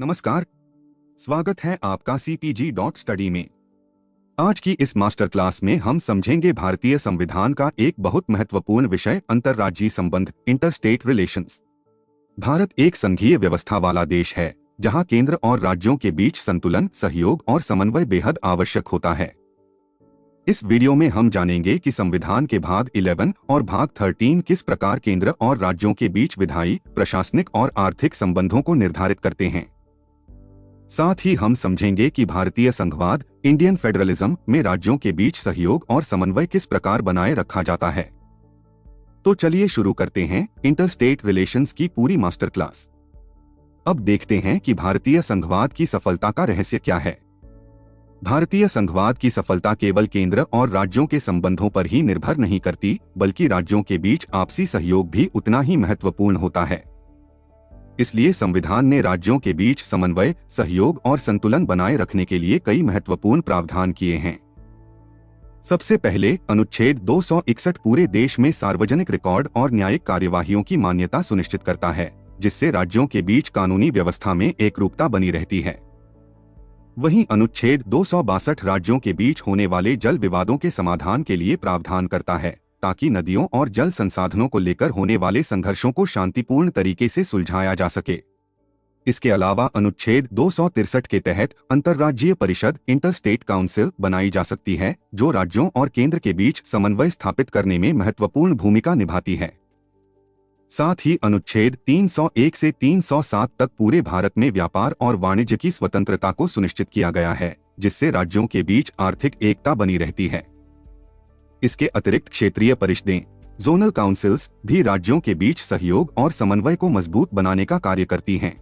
नमस्कार। स्वागत है आपका CPG.study में। आज की इस मास्टर क्लास में हम समझेंगे भारतीय संविधान का एक बहुत महत्वपूर्ण विषय, अंतर्राज्यीय संबंध, इंटरस्टेट रिलेशंस। भारत एक संघीय व्यवस्था वाला देश है जहां केंद्र और राज्यों के बीच संतुलन, सहयोग और समन्वय बेहद आवश्यक होता है। इस वीडियो में हम जानेंगे कि संविधान के भाग 11 और भाग 13 किस प्रकार केंद्र और राज्यों के बीच विधायी, प्रशासनिक और आर्थिक संबंधों को निर्धारित करते हैं। साथ ही हम समझेंगे कि भारतीय संघवाद, इंडियन फेडरलिज्म में राज्यों के बीच सहयोग और समन्वय किस प्रकार बनाए रखा जाता है। तो चलिए शुरू करते हैं इंटरस्टेट रिलेशंस की पूरी मास्टर क्लास। अब देखते हैं कि भारतीय संघवाद की सफलता का रहस्य क्या है। भारतीय संघवाद की सफलता केवल केंद्र और राज्यों के संबंधों पर ही निर्भर नहीं करती, बल्कि राज्यों के बीच आपसी सहयोग भी उतना ही महत्वपूर्ण होता है। इसलिए संविधान ने राज्यों के बीच समन्वय, सहयोग और संतुलन बनाए रखने के लिए कई महत्वपूर्ण प्रावधान किए हैं। सबसे पहले अनुच्छेद 261 पूरे देश में सार्वजनिक रिकॉर्ड और न्यायिक कार्यवाहियों की मान्यता सुनिश्चित करता है, जिससे राज्यों के बीच कानूनी व्यवस्था में एकरूपता बनी रहती है। वहीं अनुच्छेद 262 राज्यों के बीच होने वाले जल विवादों के समाधान के लिए प्रावधान करता है, ताकि नदियों और जल संसाधनों को लेकर होने वाले संघर्षों को शांतिपूर्ण तरीके से सुलझाया जा सके। इसके अलावा अनुच्छेद 263 के तहत अंतर्राज्यीय परिषद, इंटरस्टेट काउंसिल बनाई जा सकती है, जो राज्यों और केंद्र के बीच समन्वय स्थापित करने में महत्वपूर्ण भूमिका निभाती है। साथ ही अनुच्छेद 301 से 307 तक पूरे भारत में व्यापार और वाणिज्य की स्वतंत्रता को सुनिश्चित किया गया है, जिससे राज्यों के बीच आर्थिक एकता बनी रहती है। इसके अतिरिक्त क्षेत्रीय परिषदें, जोनल काउंसिल्स भी राज्यों के बीच सहयोग और समन्वय को मजबूत बनाने का कार्य करती हैं।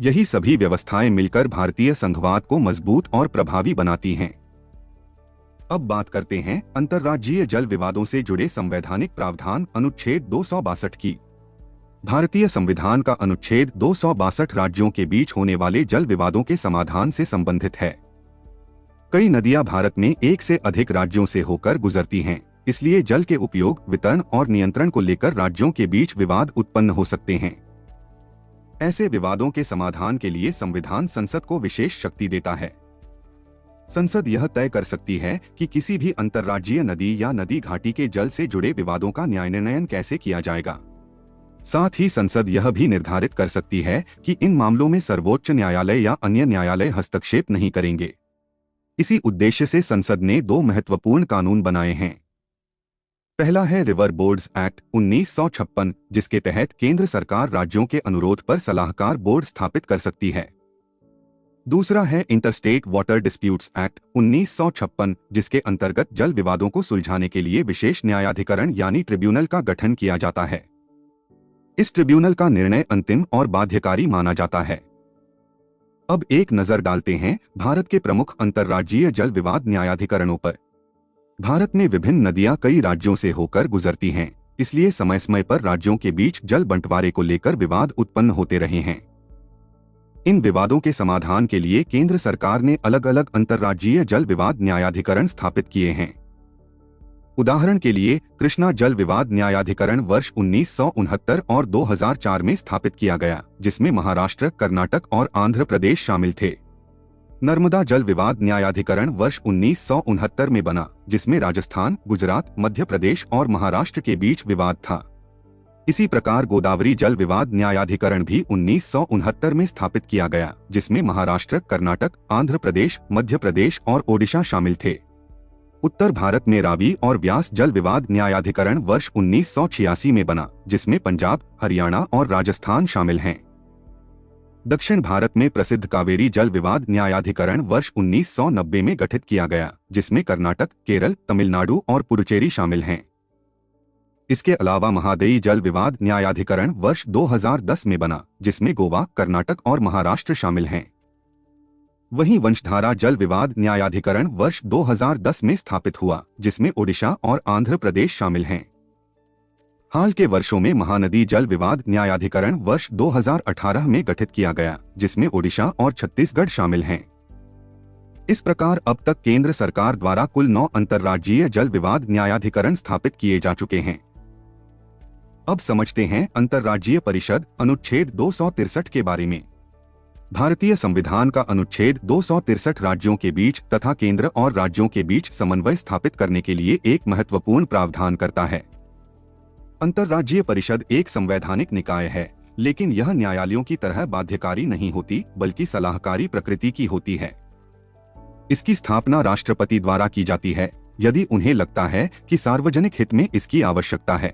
यही सभी व्यवस्थाएं मिलकर भारतीय संघवाद को मजबूत और प्रभावी बनाती हैं। अब बात करते हैं अंतर्राज्यीय जल विवादों से जुड़े संवैधानिक प्रावधान, अनुच्छेद 262 की। भारतीय संविधान का अनुच्छेद 262 राज्यों के बीच होने वाले जल विवादों के समाधान से संबंधित है। कई नदियां भारत में एक से अधिक राज्यों से होकर गुजरती हैं, इसलिए जल के उपयोग, वितरण और नियंत्रण को लेकर राज्यों के बीच विवाद उत्पन्न हो सकते हैं। ऐसे विवादों के समाधान के लिए संविधान संसद को विशेष शक्ति देता है। संसद यह तय कर सकती है कि किसी भी अंतर्राज्यीय नदी या नदी घाटी के जल से जुड़े विवादों का न्याय निर्णय कैसे किया जाएगा। साथ ही संसद यह भी निर्धारित कर सकती है कि इन मामलों में सर्वोच्च न्यायालय या अन्य न्यायालय हस्तक्षेप नहीं करेंगे। इसी उद्देश्य से संसद ने दो महत्वपूर्ण कानून बनाए हैं। पहला है रिवर बोर्ड्स एक्ट 1956, जिसके तहत केंद्र सरकार राज्यों के अनुरोध पर सलाहकार बोर्ड स्थापित कर सकती है। दूसरा है इंटरस्टेट वाटर डिस्प्यूट्स एक्ट 1956, जिसके अंतर्गत जल विवादों को सुलझाने के लिए विशेष न्यायाधिकरण यानी ट्रिब्यूनल का गठन किया जाता है। इस ट्रिब्यूनल का निर्णय अंतिम और बाध्यकारी माना जाता है। अब एक नजर डालते हैं भारत के प्रमुख अंतर्राज्यीय जल विवाद न्यायाधिकरणों पर। भारत में विभिन्न नदियां कई राज्यों से होकर गुजरती हैं, इसलिए समय समय पर राज्यों के बीच जल बंटवारे को लेकर विवाद उत्पन्न होते रहे हैं। इन विवादों के समाधान के लिए केंद्र सरकार ने अलग अलग अंतर्राज्यीय जल विवाद न्यायाधिकरण स्थापित किए हैं। उदाहरण के लिए कृष्णा जल विवाद न्यायाधिकरण वर्ष 1969 और 2004 में स्थापित किया गया, जिसमें महाराष्ट्र, कर्नाटक और आंध्र प्रदेश शामिल थे। नर्मदा जल विवाद न्यायाधिकरण वर्ष 1969 में बना, जिसमें राजस्थान, गुजरात, मध्य प्रदेश और महाराष्ट्र के बीच विवाद था। इसी प्रकार गोदावरी जल विवाद न्यायाधिकरण भी 1969 में स्थापित किया गया, जिसमें महाराष्ट्र, कर्नाटक, आंध्र प्रदेश, मध्य प्रदेश और ओडिशा शामिल थे। उत्तर भारत में रावी और व्यास जल विवाद न्यायाधिकरण वर्ष 1986 में बना, जिसमें पंजाब, हरियाणा और राजस्थान शामिल हैं। दक्षिण भारत में प्रसिद्ध कावेरी जल विवाद न्यायाधिकरण वर्ष 1990 में गठित किया गया, जिसमें कर्नाटक, केरल, तमिलनाडु और पुडुचेरी शामिल हैं। इसके अलावा महादेई जल विवाद न्यायाधिकरण वर्ष 2010 में बना, जिसमें गोवा, कर्नाटक और महाराष्ट्र शामिल हैं। वहीं वंशधारा जल विवाद न्यायाधिकरण वर्ष 2010 में स्थापित हुआ, जिसमें ओडिशा और आंध्र प्रदेश शामिल हैं। हाल के वर्षों में महानदी जल विवाद न्यायाधिकरण वर्ष 2018 में गठित किया गया, जिसमें ओडिशा और छत्तीसगढ़ शामिल हैं। इस प्रकार अब तक केंद्र सरकार द्वारा कुल 9 अंतर्राज्यीय जल विवाद न्यायाधिकरण स्थापित किए जा चुके हैं। अब समझते हैं अंतर्राज्यीय परिषद अनुच्छेद 263 के बारे में। भारतीय संविधान का अनुच्छेद 263 राज्यों के बीच तथा केंद्र और राज्यों के बीच समन्वय स्थापित करने के लिए एक महत्वपूर्ण प्रावधान करता है। अंतर्राज्यीय परिषद एक संवैधानिक निकाय है, लेकिन यह न्यायालयों की तरह बाध्यकारी नहीं होती, बल्कि सलाहकारी प्रकृति की होती है। इसकी स्थापना राष्ट्रपति द्वारा की जाती है, यदि उन्हें लगता है कि सार्वजनिक हित में इसकी आवश्यकता है।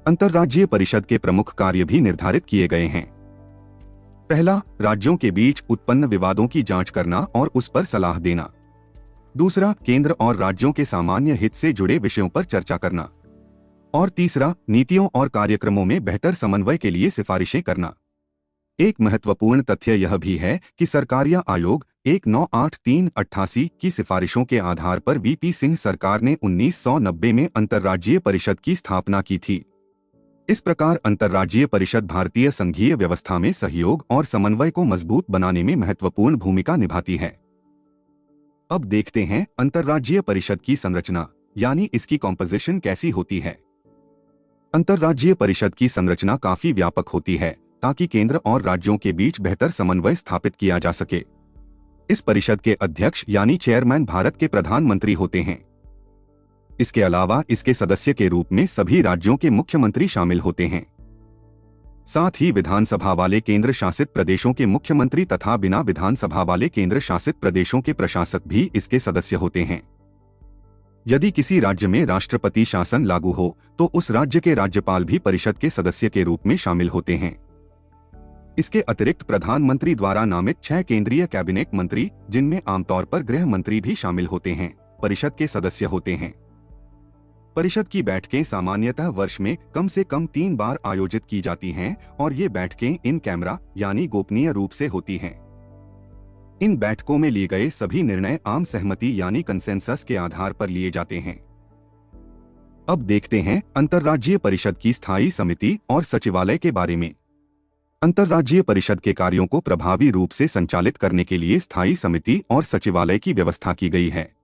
अंतर्राज्यीय परिषद के प्रमुख कार्य भी निर्धारित किए गए हैं। पहला, राज्यों के बीच उत्पन्न विवादों की जांच करना और उस पर सलाह देना। दूसरा, केंद्र और राज्यों के सामान्य हित से जुड़े विषयों पर चर्चा करना। और तीसरा, नीतियों और कार्यक्रमों में बेहतर समन्वय के लिए सिफारिशें करना। एक महत्वपूर्ण तथ्य यह भी है कि सरकारिया आयोग 1983-88 की सिफारिशों के आधार पर वीपी सिंह सरकार ने 1990 में अंतर्राज्यीय परिषद की स्थापना की थी। इस प्रकार अंतर्राज्यीय परिषद भारतीय संघीय व्यवस्था में सहयोग और समन्वय को मजबूत बनाने में महत्वपूर्ण भूमिका निभाती है। अब देखते हैं अंतर्राज्यीय परिषद की संरचना, यानी इसकी कॉम्पोजिशन कैसी होती है। अंतर्राज्यीय परिषद की संरचना काफी व्यापक होती है, ताकि केंद्र और राज्यों के बीच बेहतर समन्वय स्थापित किया जा सके। इस परिषद के अध्यक्ष यानी चेयरमैन भारत के प्रधानमंत्री होते हैं। इसके अलावा इसके सदस्य के रूप में सभी राज्यों के मुख्यमंत्री शामिल होते हैं। साथ ही विधानसभा वाले केंद्र शासित प्रदेशों के मुख्यमंत्री तथा बिना विधानसभा वाले केंद्र शासित प्रदेशों के प्रशासक भी इसके सदस्य होते हैं। यदि किसी राज्य में राष्ट्रपति शासन लागू हो, तो उस राज्य के राज्यपाल भी परिषद के सदस्य के रूप में शामिल होते हैं। इसके अतिरिक्त प्रधानमंत्री द्वारा नामित 6 केंद्रीय कैबिनेट मंत्री, जिनमें आमतौर पर गृह मंत्री भी शामिल होते हैं, परिषद के सदस्य होते हैं। परिषद की बैठकें सामान्यतः वर्ष में कम से कम 3 बार आयोजित की जाती हैं और ये बैठकें इन कैमरा यानी गोपनीय रूप से होती हैं। इन बैठकों में लिए गए सभी निर्णय आम सहमति यानी कंसेंसस के आधार पर लिए जाते हैं। अब देखते हैं अंतर्राज्यीय परिषद की स्थायी समिति और सचिवालय के बारे में। अंतर्राज्यीय परिषद के कार्यों को प्रभावी रूप से संचालित करने के लिए स्थायी समिति और सचिवालय की व्यवस्था की गई है।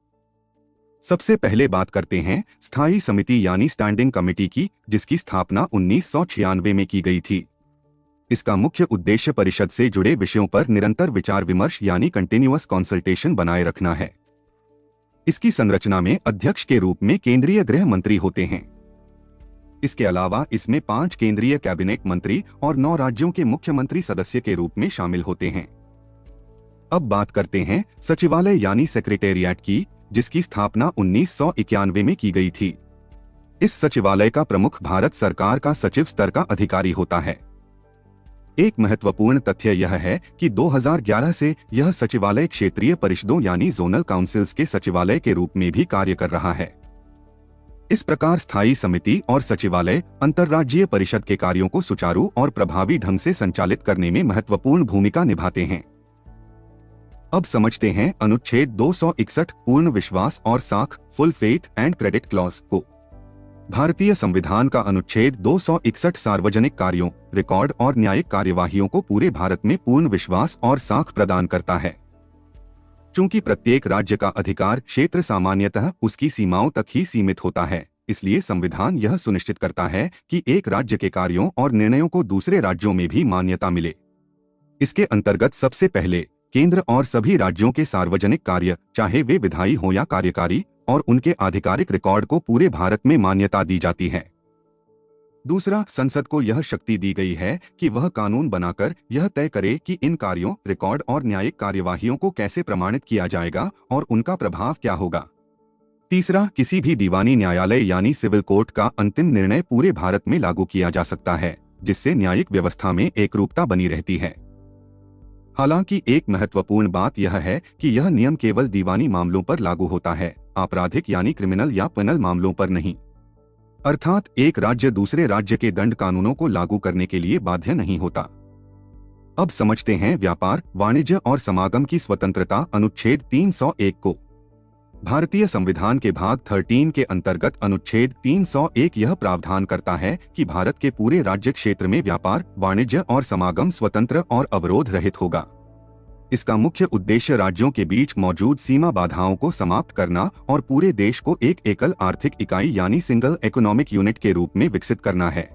सबसे पहले बात करते हैं स्थायी समिति यानी स्टैंडिंग कमेटी की, जिसकी स्थापना 1996 में की गई थी। इसका मुख्य उद्देश्य परिषद से जुड़े विषयों पर निरंतर विचार विमर्श यानी कंटिन्यूअस कंसल्टेशन बनाए रखना है। इसकी संरचना में अध्यक्ष के रूप में केंद्रीय गृह मंत्री होते हैं। इसके अलावा इसमें 5 केंद्रीय कैबिनेट मंत्री और 9 राज्यों के मुख्यमंत्री सदस्य के रूप में शामिल होते हैं। अब बात करते हैं सचिवालय यानी सेक्रेटेरिएट की, जिसकी स्थापना 1991 में की गई थी। इस सचिवालय का प्रमुख भारत सरकार का सचिव स्तर का अधिकारी होता है। एक महत्वपूर्ण तथ्य यह है कि 2011 से यह सचिवालय क्षेत्रीय परिषदों यानी जोनल काउंसिल्स के सचिवालय के रूप में भी कार्य कर रहा है। इस प्रकार स्थायी समिति और सचिवालय अंतर्राज्यीय परिषद के कार्यों को सुचारू और प्रभावी ढंग से संचालित करने में महत्वपूर्ण भूमिका निभाते हैं। अब समझते हैं अनुच्छेद 261 पूर्ण विश्वास और साख full faith and credit clause को। भारतीय संविधान का अनुच्छेद 261 सार्वजनिक कार्यों, रिकॉर्ड और न्यायिक कार्यवाहियों को पूरे भारत में पूर्ण विश्वास और साख प्रदान करता है। चूंकि प्रत्येक राज्य का अधिकार क्षेत्र सामान्यतः उसकी सीमाओं तक ही सीमित होता है, इसलिए संविधान यह सुनिश्चित करता है कि एक राज्य के कार्यों और निर्णयों को दूसरे राज्यों में भी मान्यता मिले। इसके अंतर्गत सबसे पहले केंद्र और सभी राज्यों के सार्वजनिक कार्य, चाहे वे विधायी हो या कार्यकारी, और उनके आधिकारिक रिकॉर्ड को पूरे भारत में मान्यता दी जाती है। दूसरा, संसद को यह शक्ति दी गई है कि वह कानून बनाकर यह तय करे कि इन कार्यों, रिकॉर्ड और न्यायिक कार्यवाहियों को कैसे प्रमाणित किया जाएगा और उनका प्रभाव क्या होगा। तीसरा, किसी भी दीवानी न्यायालय यानी सिविल कोर्ट का अंतिम निर्णय पूरे भारत में लागू किया जा सकता है, जिससे न्यायिक व्यवस्था में एकरूपता बनी रहती है। हालांकि एक महत्वपूर्ण बात यह है कि यह नियम केवल दीवानी मामलों पर लागू होता है, आपराधिक यानी क्रिमिनल या पेनल मामलों पर नहीं। अर्थात एक राज्य दूसरे राज्य के दंड कानूनों को लागू करने के लिए बाध्य नहीं होता। अब समझते हैं व्यापार, वाणिज्य और समागम की स्वतंत्रता अनुच्छेद 301 को। भारतीय संविधान के भाग 13 के अंतर्गत अनुच्छेद 301 यह प्रावधान करता है कि भारत के पूरे राज्य क्षेत्र में व्यापार, वाणिज्य और समागम स्वतंत्र और अवरोध रहित होगा। इसका मुख्य उद्देश्य राज्यों के बीच मौजूद सीमा बाधाओं को समाप्त करना और पूरे देश को एक एकल आर्थिक इकाई यानी सिंगल इकोनॉमिक यूनिट के रूप में विकसित करना है।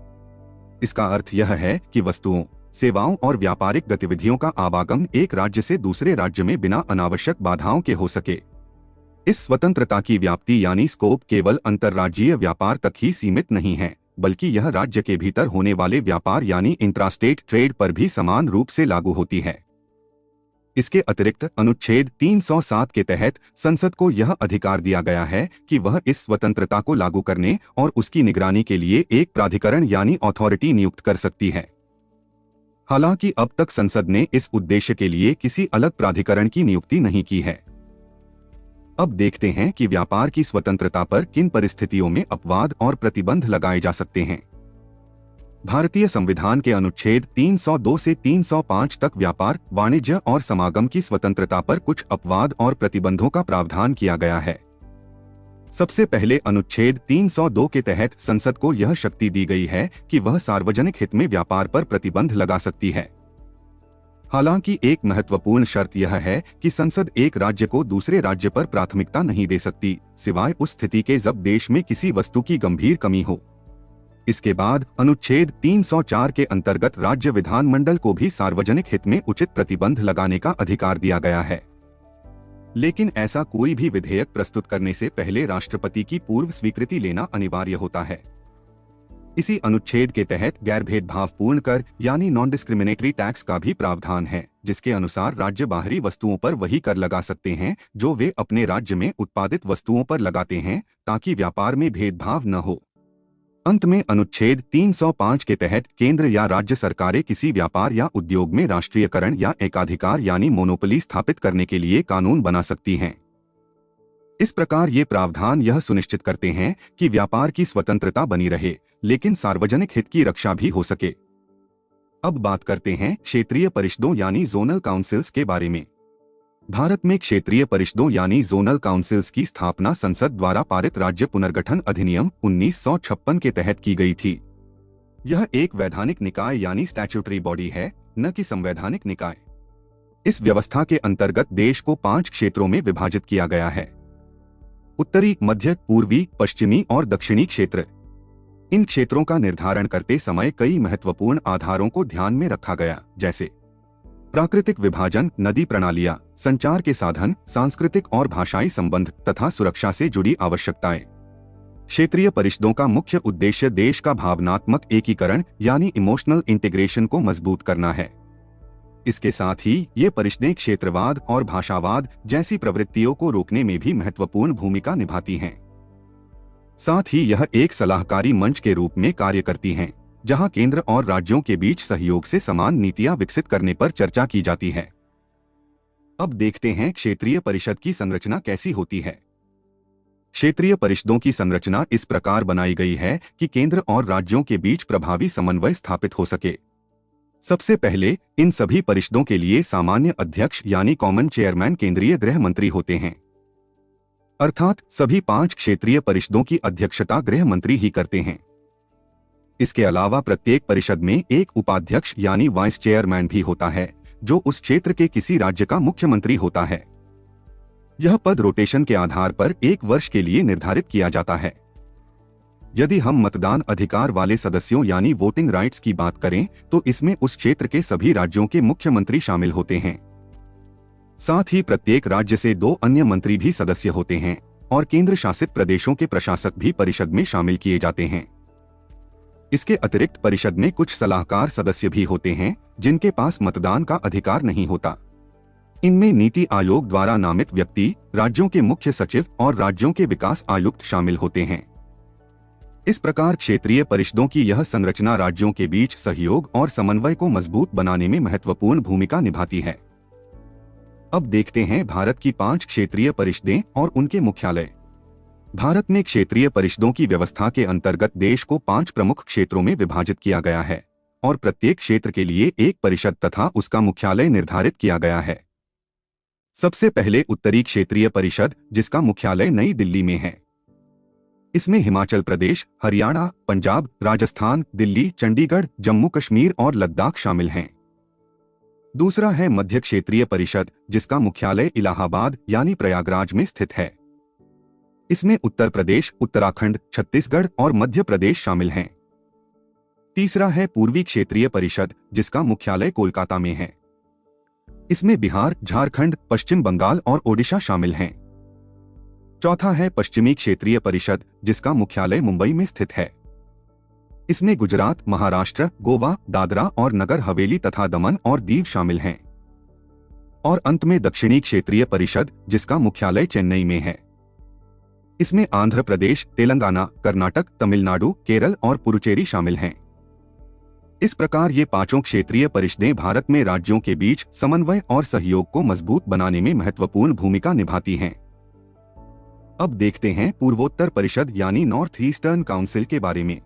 इसका अर्थ यह है कि वस्तुओं, सेवाओं और व्यापारिक गतिविधियों का आवागमन एक राज्य से दूसरे राज्य में बिना अनावश्यक बाधाओं के हो सके। इस स्वतंत्रता की व्याप्ति यानी स्कोप केवल अंतर्राज्यीय व्यापार तक ही सीमित नहीं है, बल्कि यह राज्य के भीतर होने वाले व्यापार यानी इंट्रास्टेट ट्रेड पर भी समान रूप से लागू होती है। इसके अतिरिक्त अनुच्छेद 307 के तहत संसद को यह अधिकार दिया गया है कि वह इस स्वतंत्रता को लागू करने और उसकी निगरानी के लिए एक प्राधिकरण यानी अथॉरिटी नियुक्त कर सकती है। हालांकि अब तक संसद ने इस उद्देश्य के लिए किसी अलग प्राधिकरण की नियुक्ति नहीं की है। अब देखते हैं कि व्यापार की स्वतंत्रता पर किन परिस्थितियों में अपवाद और प्रतिबंध लगाए जा सकते हैं। भारतीय संविधान के अनुच्छेद 302 से 305 तक व्यापार, वाणिज्य और समागम की स्वतंत्रता पर कुछ अपवाद और प्रतिबंधों का प्रावधान किया गया है। सबसे पहले अनुच्छेद 302 के तहत संसद को यह शक्ति दी गई है कि वह सार्वजनिक हित में व्यापार पर प्रतिबंध लगा सकती है। हालांकि एक महत्वपूर्ण शर्त यह है कि संसद एक राज्य को दूसरे राज्य पर प्राथमिकता नहीं दे सकती, सिवाय उस स्थिति के जब देश में किसी वस्तु की गंभीर कमी हो। इसके बाद अनुच्छेद 304 के अंतर्गत राज्य विधानमंडल को भी सार्वजनिक हित में उचित प्रतिबंध लगाने का अधिकार दिया गया है। लेकिन ऐसा कोई भी विधेयक प्रस्तुत करने से पहले राष्ट्रपति की पूर्व स्वीकृति लेना अनिवार्य होता है। इसी अनुच्छेद के तहत गैर भेदभावपूर्ण कर यानी नॉन डिस्क्रिमिनेटरी टैक्स का भी प्रावधान है, जिसके अनुसार राज्य बाहरी वस्तुओं पर वही कर लगा सकते हैं जो वे अपने राज्य में उत्पादित वस्तुओं पर लगाते हैं, ताकि व्यापार में भेदभाव न हो। अंत में अनुच्छेद 305 के तहत केंद्र या राज्य सरकारें किसी व्यापार या उद्योग में राष्ट्रीयकरण या एकाधिकार यानी मोनोपोली स्थापित करने के लिए कानून बना सकती हैं। इस प्रकार ये प्रावधान यह सुनिश्चित करते हैं कि व्यापार की स्वतंत्रता बनी रहे, लेकिन सार्वजनिक हित की रक्षा भी हो सके। अब बात करते हैं क्षेत्रीय परिषदों यानी जोनल काउंसिल्स के बारे में। भारत में क्षेत्रीय परिषदों यानी जोनल काउंसिल्स की स्थापना संसद द्वारा पारित राज्य पुनर्गठन अधिनियम 1956 के तहत की गई थी। यह एक वैधानिक निकाय यानी स्टैट्यूटरी बॉडी है, न कि संवैधानिक निकाय। इस व्यवस्था के अंतर्गत देश को 5 क्षेत्रों में विभाजित किया गया है: उत्तरी, मध्य, पूर्वी, पश्चिमी और दक्षिणी क्षेत्र। इन क्षेत्रों का निर्धारण करते समय कई महत्वपूर्ण आधारों को ध्यान में रखा गया, जैसे प्राकृतिक विभाजन, नदी प्रणालियां, संचार के साधन, सांस्कृतिक और भाषाई संबंध तथा सुरक्षा से जुड़ी आवश्यकताएं। क्षेत्रीय परिषदों का मुख्य उद्देश्य देश का भावनात्मक एकीकरण यानी इमोशनल इंटीग्रेशन को मजबूत करना है। इसके साथ ही ये परिषदें क्षेत्रवाद और भाषावाद जैसी प्रवृत्तियों को रोकने में भी महत्वपूर्ण भूमिका निभाती हैं। साथ ही यह एक सलाहकारी मंच के रूप में कार्य करती हैं, जहां केंद्र और राज्यों के बीच सहयोग से समान नीतियां विकसित करने पर चर्चा की जाती है। अब देखते हैं क्षेत्रीय परिषद की संरचना कैसी होती है। क्षेत्रीय परिषदों की संरचना इस प्रकार बनाई गई है कि केंद्र और राज्यों के बीच प्रभावी समन्वय स्थापित हो सके। सबसे पहले इन सभी परिषदों के लिए सामान्य अध्यक्ष यानी कॉमन चेयरमैन केंद्रीय गृह मंत्री होते हैं, अर्थात सभी 5 क्षेत्रीय परिषदों की अध्यक्षता गृह मंत्री ही करते हैं। इसके अलावा प्रत्येक परिषद में एक उपाध्यक्ष यानी वाइस चेयरमैन भी होता है, जो उस क्षेत्र के किसी राज्य का मुख्यमंत्री होता है। यह पद रोटेशन के आधार पर 1 वर्ष के लिए निर्धारित किया जाता है। यदि हम मतदान अधिकार वाले सदस्यों यानी वोटिंग राइट्स की बात करें, तो इसमें उस क्षेत्र के सभी राज्यों के मुख्यमंत्री शामिल होते हैं। साथ ही प्रत्येक राज्य से 2 अन्य मंत्री भी सदस्य होते हैं और केंद्र शासित प्रदेशों के प्रशासक भी परिषद में शामिल किए जाते हैं। इसके अतिरिक्त परिषद में कुछ सलाहकार सदस्य भी होते हैं, जिनके पास मतदान का अधिकार नहीं होता। इनमें नीति आयोग द्वारा नामित व्यक्ति, राज्यों के मुख्य सचिव और राज्यों के विकास आयुक्त शामिल होते हैं। इस प्रकार क्षेत्रीय परिषदों की यह संरचना राज्यों के बीच सहयोग और समन्वय को मजबूत बनाने में महत्वपूर्ण भूमिका निभाती है। अब देखते हैं भारत की 5 क्षेत्रीय परिषदें और उनके मुख्यालय। भारत में क्षेत्रीय परिषदों की व्यवस्था के अंतर्गत देश को 5 प्रमुख क्षेत्रों में विभाजित किया गया है और प्रत्येक क्षेत्र के लिए एक परिषद तथा उसका मुख्यालय निर्धारित किया गया है। सबसे पहले उत्तरी क्षेत्रीय परिषद, जिसका मुख्यालय नई दिल्ली में है। इसमें हिमाचल प्रदेश, हरियाणा, पंजाब, राजस्थान, दिल्ली, चंडीगढ़, जम्मू कश्मीर और लद्दाख शामिल हैं। दूसरा है मध्य क्षेत्रीय परिषद, जिसका मुख्यालय इलाहाबाद यानी प्रयागराज में स्थित है। इसमें उत्तर प्रदेश, उत्तराखंड, छत्तीसगढ़ और मध्य प्रदेश शामिल हैं। तीसरा है पूर्वी क्षेत्रीय परिषद, जिसका मुख्यालय कोलकाता में है। इसमें बिहार, झारखंड, पश्चिम बंगाल और ओडिशा शामिल हैं। चौथा है पश्चिमी क्षेत्रीय परिषद, जिसका मुख्यालय मुंबई में स्थित है। इसमें गुजरात, महाराष्ट्र, गोवा, दादरा और नगर हवेली तथा दमन और दीव शामिल हैं। और अंत में दक्षिणी क्षेत्रीय परिषद, जिसका मुख्यालय चेन्नई में है। इसमें आंध्र प्रदेश, तेलंगाना, कर्नाटक, तमिलनाडु, केरल और पुडुचेरी शामिल हैं। इस प्रकार ये पांचों क्षेत्रीय परिषदें भारत में राज्यों के बीच समन्वय और सहयोग को मजबूत बनाने में महत्वपूर्ण भूमिका निभाती हैं। अब देखते हैं पूर्वोत्तर परिषद यानी नॉर्थ ईस्टर्न काउंसिल के बारे में।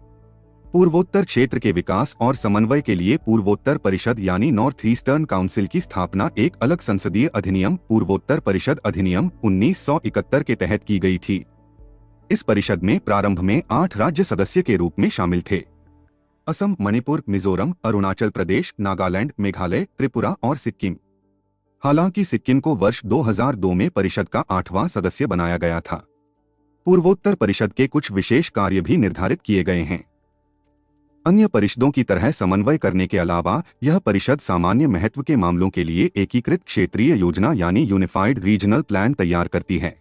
पूर्वोत्तर क्षेत्र के विकास और समन्वय के लिए पूर्वोत्तर परिषद यानी नॉर्थ ईस्टर्न काउंसिल की स्थापना एक अलग संसदीय अधिनियम पूर्वोत्तर परिषद अधिनियम 1971 के तहत की गई थी। इस परिषद में प्रारंभ में 8 राज्य सदस्य के रूप में शामिल थे: असम, मणिपुर, मिजोरम, अरुणाचल प्रदेश, नागालैंड, मेघालय, त्रिपुरा और सिक्किम। हालांकि सिक्किम को वर्ष 2002 में परिषद का 8वां सदस्य बनाया गया था। पूर्वोत्तर परिषद के कुछ विशेष कार्य भी निर्धारित किए गए हैं। अन्य परिषदों की तरह समन्वय करने के अलावा यह परिषद सामान्य महत्व के मामलों के लिए एकीकृत क्षेत्रीय योजना यानी यूनिफाइड रीजनल प्लान तैयार करती है।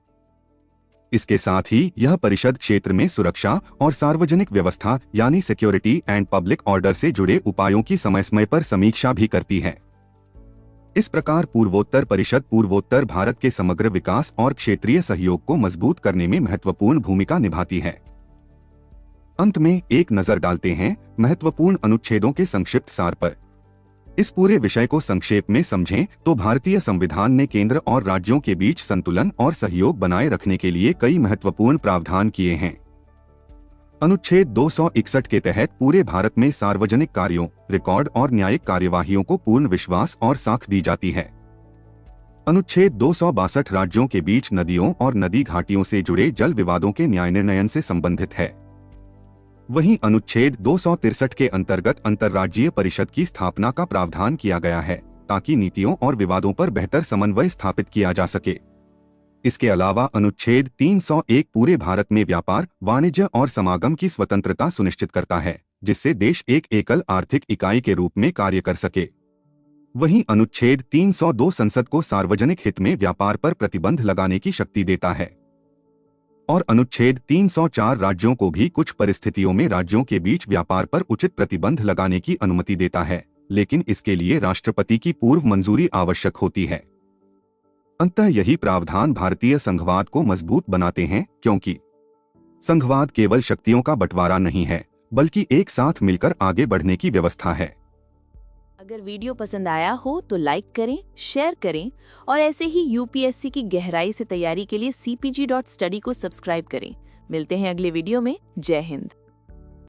इसके साथ ही यह परिषद क्षेत्र में सुरक्षा और सार्वजनिक व्यवस्था यानी सिक्योरिटी एंड पब्लिक ऑर्डर से जुड़े उपायों की समय समय पर समीक्षा भी करती है। इस प्रकार पूर्वोत्तर परिषद पूर्वोत्तर भारत के समग्र विकास और क्षेत्रीय सहयोग को मजबूत करने में महत्वपूर्ण भूमिका निभाती है। अंत में एक नजर डालते हैं महत्वपूर्ण अनुच्छेदों के संक्षिप्त सार पर। इस पूरे विषय को संक्षेप में समझें तो भारतीय संविधान ने केंद्र और राज्यों के बीच संतुलन और सहयोग बनाए रखने के लिए कई महत्वपूर्ण प्रावधान किए हैं। अनुच्छेद 261 के तहत पूरे भारत में सार्वजनिक कार्यों, रिकॉर्ड और न्यायिक कार्यवाहियों को पूर्ण विश्वास और साख दी जाती है। अनुच्छेद 262 राज्यों के बीच नदियों और नदी घाटियों से जुड़े जल विवादों के न्याय निर्णयन से संबंधित है। वहीं अनुच्छेद 263 के अंतर्गत अंतर्राज्यीय परिषद की स्थापना का प्रावधान किया गया है ताकि नीतियों और विवादों पर बेहतर समन्वय स्थापित किया जा सके। इसके अलावा अनुच्छेद 301 पूरे भारत में व्यापार, वाणिज्य और समागम की स्वतंत्रता सुनिश्चित करता है, जिससे देश एक एकल आर्थिक इकाई के रूप में कार्य कर सके। वहीं अनुच्छेद 302 संसद को सार्वजनिक हित में व्यापार पर प्रतिबंध लगाने की शक्ति देता है। और अनुच्छेद 304 राज्यों को भी कुछ परिस्थितियों में राज्यों के बीच व्यापार पर उचित प्रतिबंध लगाने की अनुमति देता है, लेकिन इसके लिए राष्ट्रपति की पूर्व मंजूरी आवश्यक होती है। अंततः यही प्रावधान भारतीय संघवाद को मजबूत बनाते हैं, क्योंकि संघवाद केवल शक्तियों का बंटवारा नहीं है, बल्कि एक साथ मिलकर आगे बढ़ने की व्यवस्था है। अगर वीडियो पसंद आया हो तो लाइक करें, शेयर करें और ऐसे ही यूपीएससी की गहराई से तैयारी के लिए cpg.study को सब्सक्राइब करें। मिलते हैं अगले वीडियो में। जय हिंद।